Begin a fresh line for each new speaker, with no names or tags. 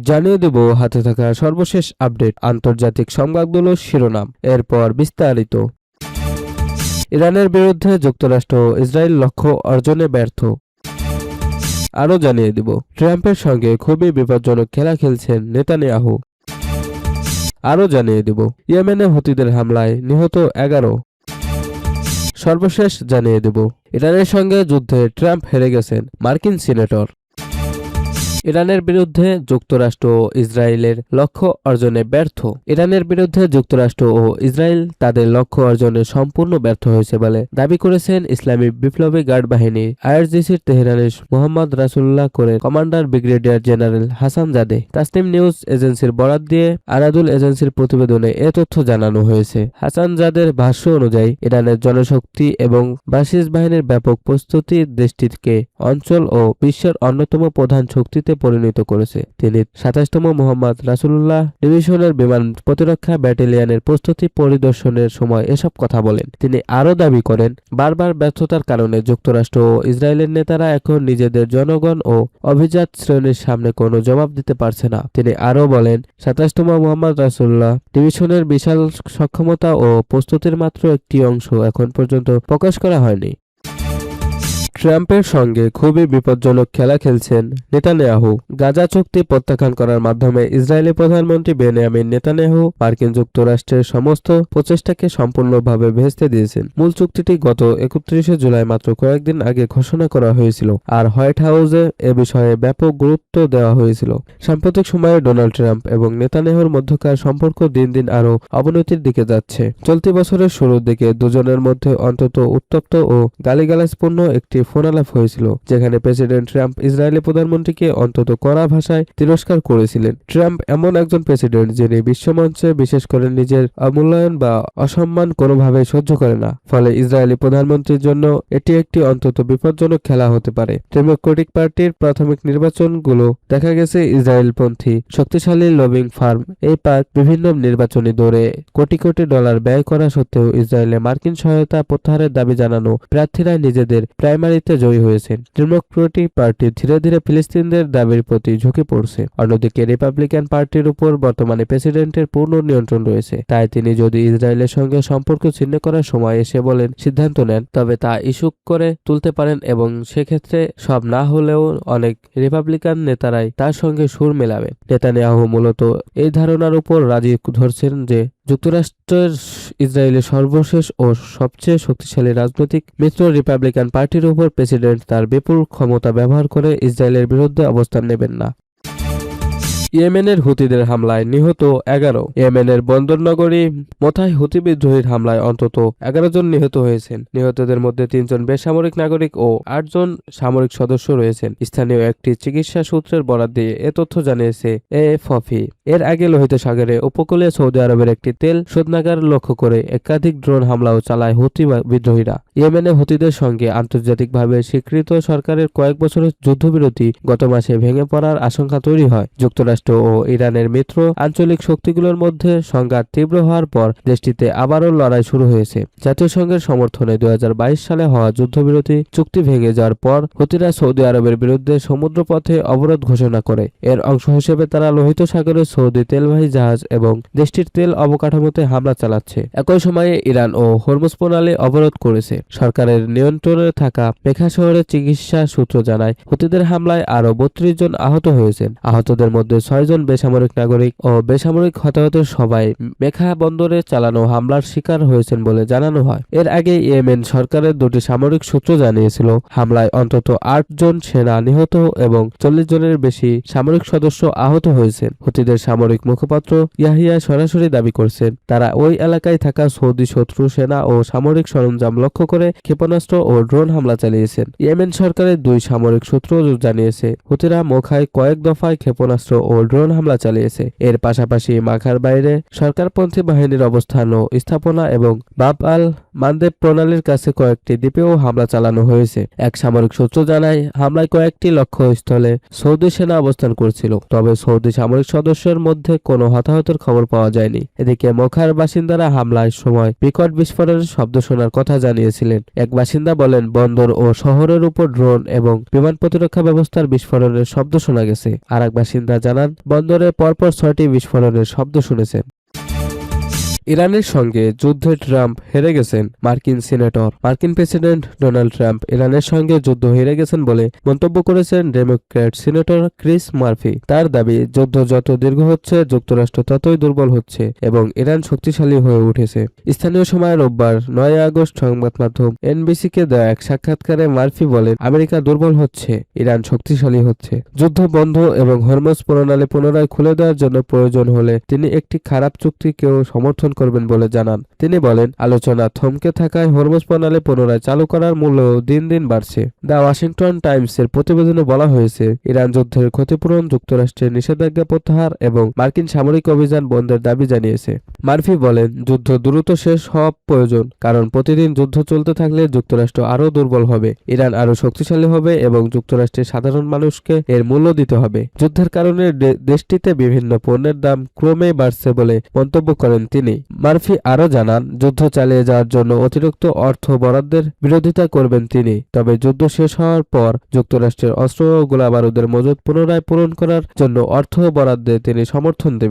জানিয়ে দেব হাতে থাকা সর্বশেষ আপডেট, আন্তর্জাতিক সংবাদগুলোর শিরোনাম, এরপর বিস্তারিত। ইরানের বিরুদ্ধে যুক্তরাষ্ট্র ও ইসরায়েল লক্ষ্য অর্জনে ব্যর্থ। আরও জানিয়ে দেব ট্রাম্পের সঙ্গে খুবই বিপজ্জনক খেলা খেলছেন নেতানিয়াহু। আরও জানিয়ে দেব ইয়েমেনে হুতিদের হামলায় নিহত 11। সর্বশেষ জানিয়ে দেব ইরানের সঙ্গে যুদ্ধে ট্রাম্প হেরে গেছেন মার্কিন সিনেটর। ইরানের বিরুদ্ধে যুক্তরাষ্ট্র ও ইসরায়েলের লক্ষ্য অর্জনে ব্যর্থ। ইরানের বিরুদ্ধে যুক্তরাষ্ট্র ও ইসরায়েল তাদের লক্ষ্য অর্জনে সম্পূর্ণ ব্যর্থ হয়েছে বলে দাবি করেছেন ইসলামী বিপ্লবী গার্ড বাহিনী আইআরজিসির তেহরানের মোহাম্মদ রাসুল্লাহ কোরের commander brigadier general Hasan Zadeh. Tasnim news এজেন্সির বরাত দিয়ে আনাদুল এজেন্সির প্রতিবেদনে এ তথ্য জানানো হয়েছে। হাসান জাদের ভাষ্য অনুযায়ী ইরানের জনশক্তি এবং বাসিস বাহিনীর ব্যাপক প্রস্তুতি দেশটিকে অঞ্চল ও বিশ্বের অন্যতম প্রধান শক্তিতে পরিণত করেছে। তিনি ২৭তম মোহাম্মদ রাসূলুল্লাহ ডিভিশনের বিমান প্রতিরক্ষা ব্যাটালিয়নের প্রস্তুতি পরিদর্শনের সময় এসব কথা বলেন। তিনি আরও দাবি করেন, বারবার ব্যর্থতার কারণে যুক্তরাষ্ট্র ও ইসরায়েলের নেতারা এখন নিজেদের জনগণ ও অভিজাত শ্রেণীর সামনে কোনো জবাব দিতে পারছে না। তিনি আরও বলেন, ২৭তম মোহাম্মদ রাসূলুল্লাহ ডিভিশনের বিশাল সক্ষমতা ও প্রস্তুতির মাত্র একটি অংশ এখন পর্যন্ত প্রকাশ করা হয়নি। ট্রাম্পের সঙ্গে খুবই বিপজ্জনক খেলা খেলছেন নেতানিয়াহু। গাজা চুক্তি প্রত্যাখ্যান করার মাধ্যমে ইসরায়েলি প্রধানমন্ত্রী বেনিয়ামিন নেতানিয়াহু মার্কিন যুক্তরাষ্ট্রের সমস্ত প্রচেষ্টাকে সম্পূর্ণভাবে ভেস্তে দিয়েছেন। মূল চুক্তিটি গত ৩১শে জুলাই মাত্র কয়েকদিন আগে ঘোষণা করা হয়েছিল, আর হোয়াইট হাউসে এ বিষয়ে ব্যাপক গুরুত্ব দেওয়া হয়েছিল। সাম্প্রতিক সময়ে ডোনাল্ড ট্রাম্প এবং নেতানিয়াহুর মধ্যকার সম্পর্ক দিন দিন আরও অবনতির দিকে যাচ্ছে। চলতি বছরের শুরুর দিকে দুজনের মধ্যে অন্তত উত্তপ্ত ও গালিগালাজপূর্ণ একটি ফোনালাপ হয়েছিল, যেখানে প্রেসিডেন্ট ট্রাম্প ইসরায়েলি প্রধানমন্ত্রীকে অন্তত কড়া ভাষায় তিরস্কার করেছিলেন। ট্রাম্প এমন একজন প্রেসিডেন্ট যিনি বিশ্বমঞ্চে বিশেষ করে নিজের অমূল্যায়ন বা অসম্মান কোনোভাবেই সহ্য করে না। ফলে ইসরায়েলি প্রধানমন্ত্রীর জন্য এটি একটি অন্তত বিপজ্জনক খেলা হতে পারে। ডেমোক্রেটিক পার্টির প্রাথমিক নির্বাচনগুলো দেখা গেছে ইসরায়েলপন্থী শক্তিশালী লবিং ফার্ম এই পার্ক বিভিন্ন নির্বাচনী দৌড়ে কোটি কোটি ডলার ব্যয় করা সত্ত্বেও ইসরায়েলে মার্কিন সহায়তা প্রত্যাহারের দাবি জানানো প্রার্থীরা নিজেদের প্রাইমারি জয়ী হয়েছেন। ডেমোক্রেটিক পার্টি ধীরে ধীরে ফিলিস্তিনদের দাবির প্রতি ঝুঁকে পড়ছে। অন্যদিকে রিপাবলিকান পার্টির উপর বর্তমানে প্রেসিডেন্টের পূর্ণ নিয়ন্ত্রণ রয়েছে। তাই তিনি যদি ইসরায়েলের সঙ্গে সম্পর্ক ছিন্ন করার সময় এসে বলেন সিদ্ধান্ত নেন, তবে তা ইস্যু করে তুলতে পারেন এবং সেক্ষেত্রে সব না হলেও অনেক রিপাবলিকান নেতারাই তার সঙ্গে সুর মেলাবেন। নেতানিয়াহু মূলত এই ধারণার উপর রাজি ধরছেন যে যুক্তরাষ্ট্রের ইসরায়েলের সর্বশেষ ও সবচেয়ে শক্তিশালী রাজনৈতিক মিত্র রিপাবলিকান পার্টির উপর প্রেসিডেন্ট তার বিপুল ক্ষমতা ব্যবহার করে ইসরায়েলের বিরুদ্ধে অবস্থান নেবেন না। ইয়েমেনের হুতিদের হামলায় নিহত 11। ইয়েমেনের বন্দরনগরী মোথায় হুতি বিদ্রোহীর হামলায় অন্তত 11 জন নিহত হয়েছেন। নিহতদের মধ্যে 3 জন বেসামরিক নাগরিক ও 8 জন সামরিক সদস্য রয়েছেন। স্থানীয় একটি চিকিৎসা সূত্রের বরাত দিয়ে এ তথ্য জানিয়েছে এএফপি। এর আগে লোহিত সাগরে উপকূলে সৌদি আরবের একটি তেল শোধনাগার লক্ষ্য করে একাধিক ড্রোন হামলাও চালায় হুতি বিদ্রোহীরা। ইয়েমেনে হুতিদের সঙ্গে আন্তর্জাতিকভাবে স্বীকৃত সরকারের কয়েক বছরের যুদ্ধবিরতি গত মাসে ভেঙে পড়ার আশঙ্কা তৈরি হয়। যুক্তরাষ্ট্র ও ইরানের মিত্র আঞ্চলিক শক্তিগুলোর মধ্যে সংঘাত তীব্র হওয়ার পর দেশটিতে আবারও লড়াই শুরু হয়েছে। জাতীয় সংঘের সমর্থনে 2022 সালে হওয়া যুদ্ধবিরতি চুক্তি ভেঙে যাওয়ার পর হুতিরা সৌদি আরবের বিরুদ্ধে সমুদ্রপথে অবরোধ ঘোষণা করে। এর অংশ হিসেবে তারা লোহিত সাগরে সৌদি তেলবাহী জাহাজ এবং দেশটির তেল অবকাঠামোতে হামলা চালাচ্ছে। একই সময়ে ইরান ও হরমুজ প্রণালী অবরোধ করেছে। সরকারের নিয়ন্ত্রণে থাকা মেখা শহরের চিকিৎসা সূত্র জানায়, হুতিদের হামলায় আরও 32 জন আহত হয়েছেন। আহতদের মধ্যে 6 জন বেসামরিক নাগরিক ও বেসামরিক হতাহতের সবাই মেখা বন্দরে চালানো হামলার শিকার হয়েছেন বলে জানানো হয়। এর আগে ইয়েমেন সরকারের 2টি সামরিক সূত্র জানিয়েছিল, হামলায় অন্তত 8 জন সেনা নিহত এবং 40 জনের বেশি সামরিক সদস্য আহত হয়েছেন। হুতিদের সামরিক মুখপাত্র ইয়াহিয়া সরাসরি দাবি করছেন, তারা ওই এলাকায় থাকা সৌদি শত্রু সেনা ও সামরিক সরঞ্জাম লক্ষ্য করে ক্ষেপণাস্ত্র ও ড্রোন হামলা চালিয়েছেন। ইয়েমেন সরকারের 2 সামরিক সূত্র জানিয়েছে, হুতিরা মোখায় কয়েক দফায় ক্ষেপণাস্ত্র ও ড্রোন হামলা চালিয়েছে। এর পাশাপাশি মাখার বাইরে সরকারপন্থী বাহিনীর অবস্থান ও স্থাপনা এবং বাব আল মানদেব প্রণালীর কাছে কয়েকটি দ্বীপেও হামলা চালানো হয়েছে। এক সামরিক সূত্র জানায়, হামলায় কয়েকটি লক্ষ্যস্থলে সৌদি সেনা অবস্থান করছিল, তবে সৌদি সামরিক সদস্যের মধ্যে কোনো হতাহতের খবর পাওয়া যায়নি। এদিকে মোখার বাসিন্দারা হামলার সময় বিকট বিস্ফোরণের শব্দ শোনার কথা জানিয়েছিলেন। এক বাসিন্দা বলেন, বন্দর ও শহরের উপর ড্রোন এবং বিমান প্রতিরক্ষা ব্যবস্থার বিস্ফোরণের শব্দ শোনা গেছে। আর এক বাসিন্দা জানান, বন্দরে পরপর 6টি বিস্ফোরণের শব্দ শুনেছেন। ইরানের সঙ্গে যুদ্ধে ট্রাম্প হেরে গেছেন। মার্কিন সিনেটর মার্কিন প্রেসিডেন্ট ডোনাল্ড ট্রাম্প ইরানের সঙ্গে যুদ্ধ হেরে গেছেন বলে মন্তব্য করেছেন ডেমোক্র্যাট সিনেটর ক্রিস মার্ফি। তার দাবি, যুদ্ধ যত দীর্ঘ হচ্ছে যুক্তরাষ্ট্র ততই দুর্বল হচ্ছে এবং ইরান শক্তিশালী হয়ে উঠেছে। স্থানীয় সময় রোববার 9 আগস্ট সংবাদ মাধ্যম এনবিসিকে দেওয়া এক সাক্ষাৎকারে মার্ফি বলেন, আমেরিকা দুর্বল হচ্ছে, ইরান শক্তিশালী হচ্ছে। যুদ্ধ বন্ধ এবং হরমুজ প্রণালী পুনরায় খুলে দেওয়ার জন্য প্রয়োজন হলে তিনি একটি খারাপ চুক্তিকেও সমর্থন করবেন বলে জানান। তিনি বলেন, আলোচনা থমকে থাকায় হরমুজ প্রণালী পুনরায় চালু করার মূল্য দিন দিন বাড়ছে। দ্য ওয়াশিংটন টাইমসের প্রতিবেদনে বলা হয়েছে, ইরান যুদ্ধের ক্ষতিপূরণ, যুক্তরাষ্ট্রের নিষেধাজ্ঞা প্রত্যাহার এবং মার্কিন সামরিক অভিযান বন্ধের দাবি জানিয়েছে। মার্ফি বলেন, যুদ্ধ দ্রুত শেষ হওয়া প্রয়োজন, কারণ প্রতিদিন যুদ্ধ চলতে থাকলে যুক্তরাষ্ট্র আরও দুর্বল হবে, ইরান আরও শক্তিশালী হবে এবং যুক্তরাষ্ট্রের সাধারণ মানুষকে এর মূল্য দিতে হবে। যুদ্ধের কারণে দেশটিতে বিভিন্ন পণ্যের দাম ক্রমেই বাড়ছে বলে মন্তব্য করেন তিনি। মার্ফি আরও জানান, যুদ্ধ চালিয়ে যাওয়ার জন্য অতিরিক্ত অর্থ বরাদ্দের বিরোধিতা করবেন তিনি, তবে যুদ্ধ শেষ হওয়ার পর যুক্তরাষ্ট্রের অস্ত্র ও গোলাবারুদের মজুত পুনরায় পূরণ করার জন্য অর্থ বরাদ্দে তিনি সমর্থন দেবেন।